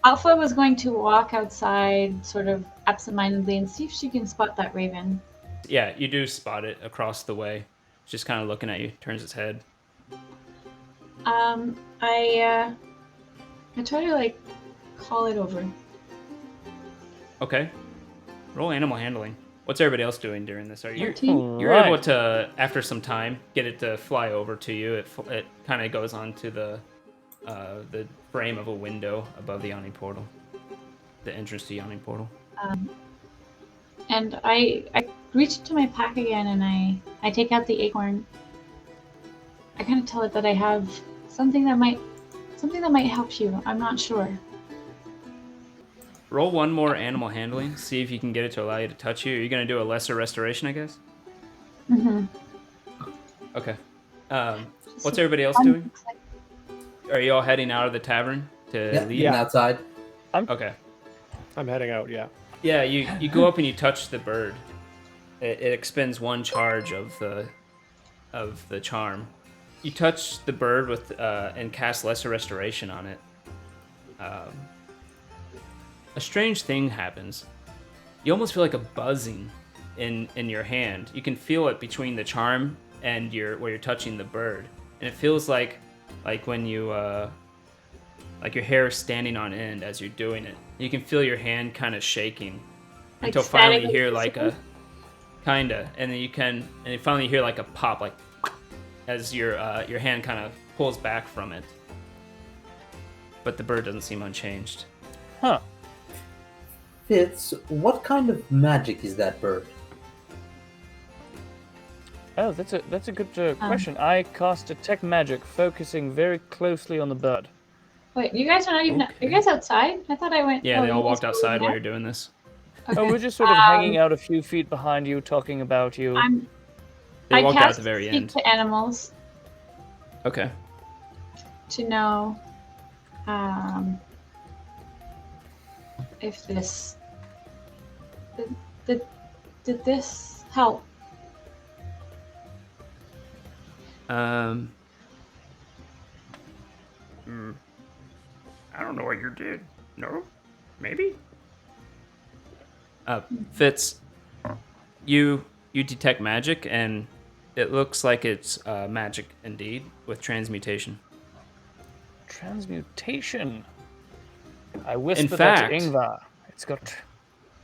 Alpha was going to walk outside, sort of absentmindedly, and see if she can spot that raven. Yeah, you do spot it across the way. It's just kind of looking at you, turns its head. I try to, like, call it over. Okay. Roll animal handling. What's everybody else doing during this? Are you 14? you're able to, after some time, get it to fly over to you? It kind of goes onto the frame of a window above the yawning portal, the entrance to yawning portal. And I reach into my pack again, and I take out the acorn. I kind of tell it that I have something that might help you. I'm not sure. Roll one more animal handling. See if you can get it to allow you to touch you. Are you going to do a lesser restoration, I guess? Mm-hmm. Okay. What's everybody else doing? Are you all heading out of the tavern to leave? Yeah, outside. Okay. I'm heading out, yeah. Yeah, you go up and you touch the bird. It expends one charge of the charm. You touch the bird with and cast lesser restoration on it. A strange thing happens. You almost feel like a buzzing in your hand. You can feel it between the charm and where you're touching the bird, and it feels like when you like your hair is standing on end as you're doing it. You can feel your hand kind of shaking until finally you hear like a kinda, and then finally hear like a pop, like as your hand kind of pulls back from it. But the bird doesn't seem unchanged. Huh. Fitz, what kind of magic is that bird? Oh, that's a good question. I cast detect magic, focusing very closely on the bird. Wait, you guys are not even. Are you guys outside? I thought I went. Yeah, they all walked outside while you're doing this. Okay. Oh, we're just sort of hanging out a few feet behind you, talking about you. They walked out at the very end. Speak to animals. Okay. To know, if this did this help? I don't know what you did. No? Maybe? Fitz, you detect magic, and it looks like it's magic indeed, with transmutation. Transmutation? I whisper In fact, that to Ingvar. It's got...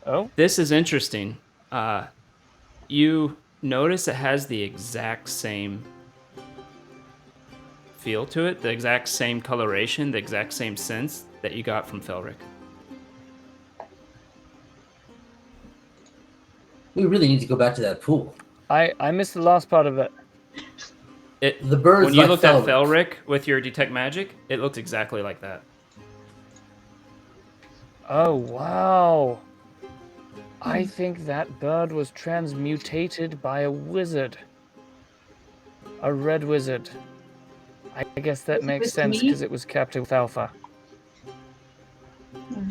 Oh? This is interesting. You notice it has the exact same feel to it, the exact same coloration, the exact same sense that you got from Felric. We really need to go back to that pool. I missed the last part of it. The birds when you like looked at Felric with your detect magic, it looked exactly like that. Oh, wow. I think that bird was transmutated by a wizard. A red wizard. I guess that makes sense because it was captured with Alpha.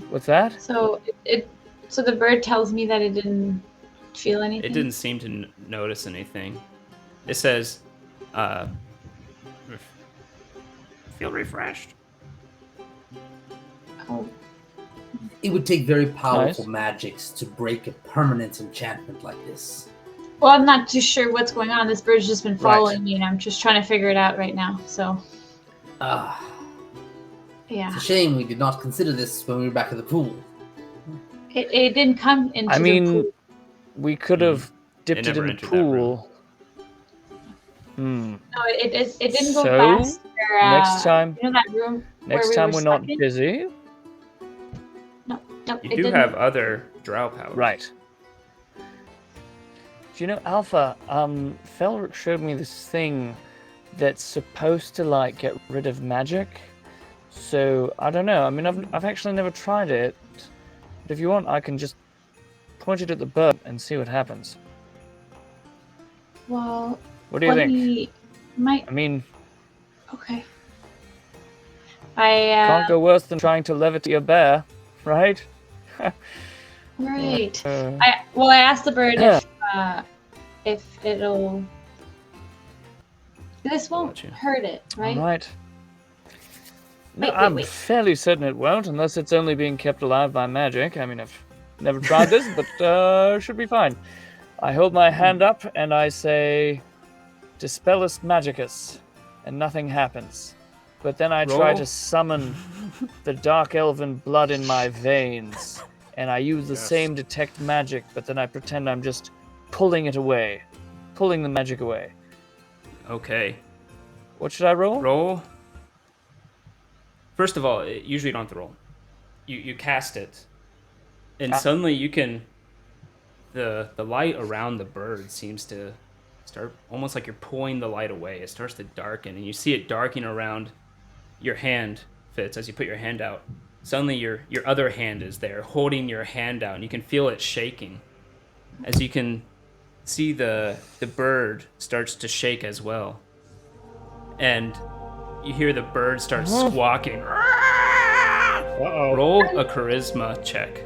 What's that? So so the bird tells me that it didn't feel anything? It didn't seem to notice anything. It says, feel refreshed. Oh. It would take very powerful magics to break a permanent enchantment like this. Well, I'm not too sure what's going on. This bird's just been following me, and I'm just trying to figure it out right now. So. Yeah. It's a shame we did not consider this when we were back at the pool. It didn't come into the pool. We could have dipped it in the pool. No, it didn't go past there. Next time. You know that room next time we're not busy. No, you do have other drow powers. Right. Do you know, Alpha, Felric showed me this thing that's supposed to, like, get rid of magic. So, I don't know. I mean, I've actually never tried it. But if you want, I can just point it at the bird and see what happens. Well, what do you think? I mean... Okay. Can't go worse than trying to levitate a bear, right? Right. I asked the bird if it'll. This won't hurt it, right? Right. No, Wait, I'm wait. fairly certain it won't, unless it's only being kept alive by magic. I mean, I've never tried this, but should be fine. I hold my hand up and I say, Dispellus Magicus, and nothing happens. But then I try Roll. to summon the dark elven blood in my veins, and I use the Yes. same detect magic, but then I pretend I'm just pulling it away, pulling the magic away. Okay. What should I roll? Roll. First of all, usually you don't have to roll. You cast it, and suddenly you can. The light around the bird seems to start almost like you're pulling the light away. It starts to darken, and you see it darkening around your hand, Fitz, as you put your hand out. Suddenly your other hand is there, holding your hand out, and you can feel it shaking. As you can see the bird starts to shake as well. And you hear the bird start squawking. Uh-oh. Roll a charisma check.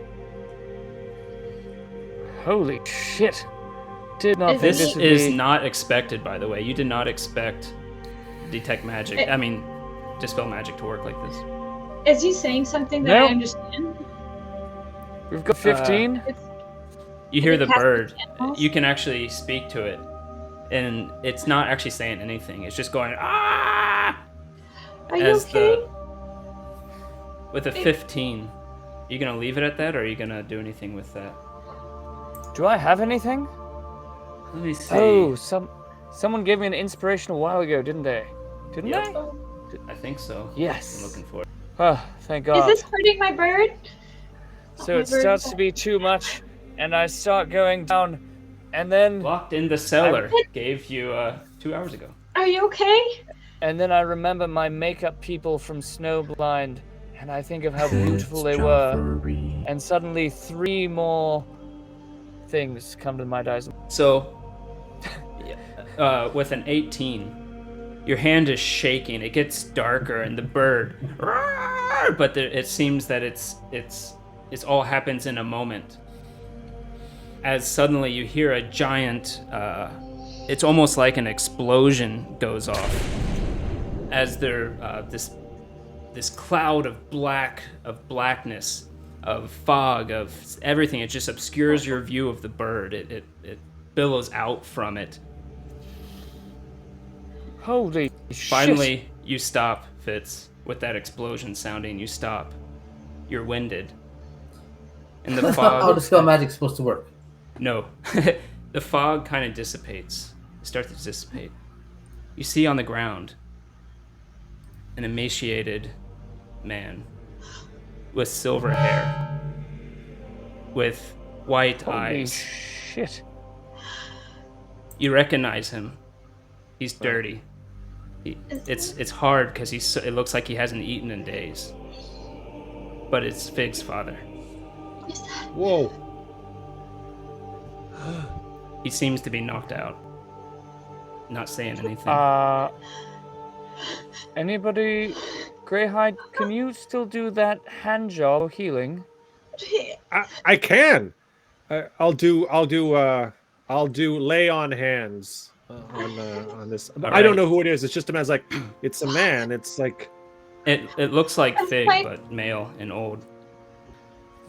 Holy shit. Did not think This this would is be... not expected, by the way. You did not expect detect magic. I mean, dispel magic to work like this. Is he saying something that Nope. I understand? We've got 15. You hear Is it the cast bird. with animals? You can actually speak to it, and it's not actually saying anything. It's just going ah. Are you As okay? with a 15, you gonna leave it at that, or are you gonna do anything with that? Do I have anything? Let me see. Oh, someone gave me an inspiration a while ago, didn't they? Didn't Yep. they? I think so. Yes. I'm looking for it. Oh, thank Is God. this hurting my bird? So My it bird- starts to be too much, and I start going down, and then Locked in the cellar. Gave you 2 hours ago. Are you okay? I remember my makeup people from Snowblind, and I think of how beautiful they were, and suddenly 3 more things come to my eyes. So, with an 18, your hand is shaking. It gets darker, and the bird, but it seems that it's all happens in a moment. As suddenly you hear a giant, it's almost like an explosion goes off. As there, this cloud of blackness, of fog, of everything, it just obscures your view of the bird. It billows out from it. Holy Finally, shit. you stop, Fitz, with that explosion sounding. You stop. You're winded. And the That's not how fog. dispel magic's supposed to work. No. The fog kind of dissipates. It starts to dissipate. You see on the ground an emaciated man with silver hair, with white Holy eyes. shit. You recognize him. He's dirty. It's hard because it looks like he hasn't eaten in days. But it's Fig's father. Whoa. He seems to be knocked out. Not saying anything. Anybody, Greyhide, can you still do that hand job of healing? I can. I'll do lay on hands on this. All I don't right. know who it is. It's just a man's like it's a man. It's like It looks like Fig, fine. but male and old.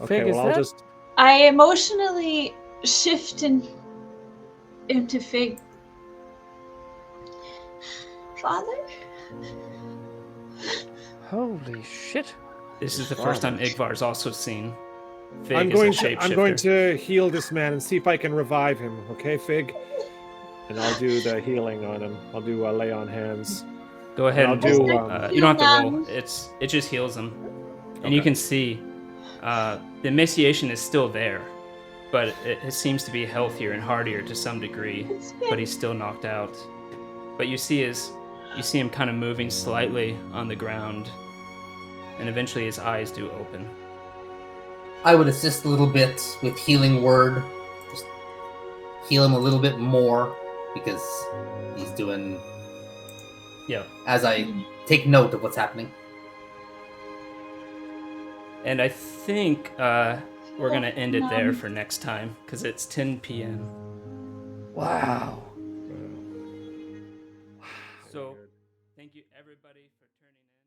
okay. Fig, is Well, I'll that- just I emotionally shift into Fig. Father? Holy shit. This is the first time Igvar's also seen Fig I'm as going a to shapeshifter. heal this man and see if I can revive him. Okay, Fig. And I'll do the healing on him. I'll do lay on hands. Go ahead I'll and do, you don't have to roll. Heal It just heals him, and you Okay. can see the emaciation is still there, but it seems to be healthier and hardier to some degree. But he's still knocked out. But you see him kind of moving slightly on the ground, and eventually his eyes do open. I would assist a little bit with healing word. Just heal him a little bit more because he's doing. Yeah. As I take note of what's happening. And I think we're gonna end it there for next time because it's 10 p.m. Wow. So, thank you everybody for tuning in.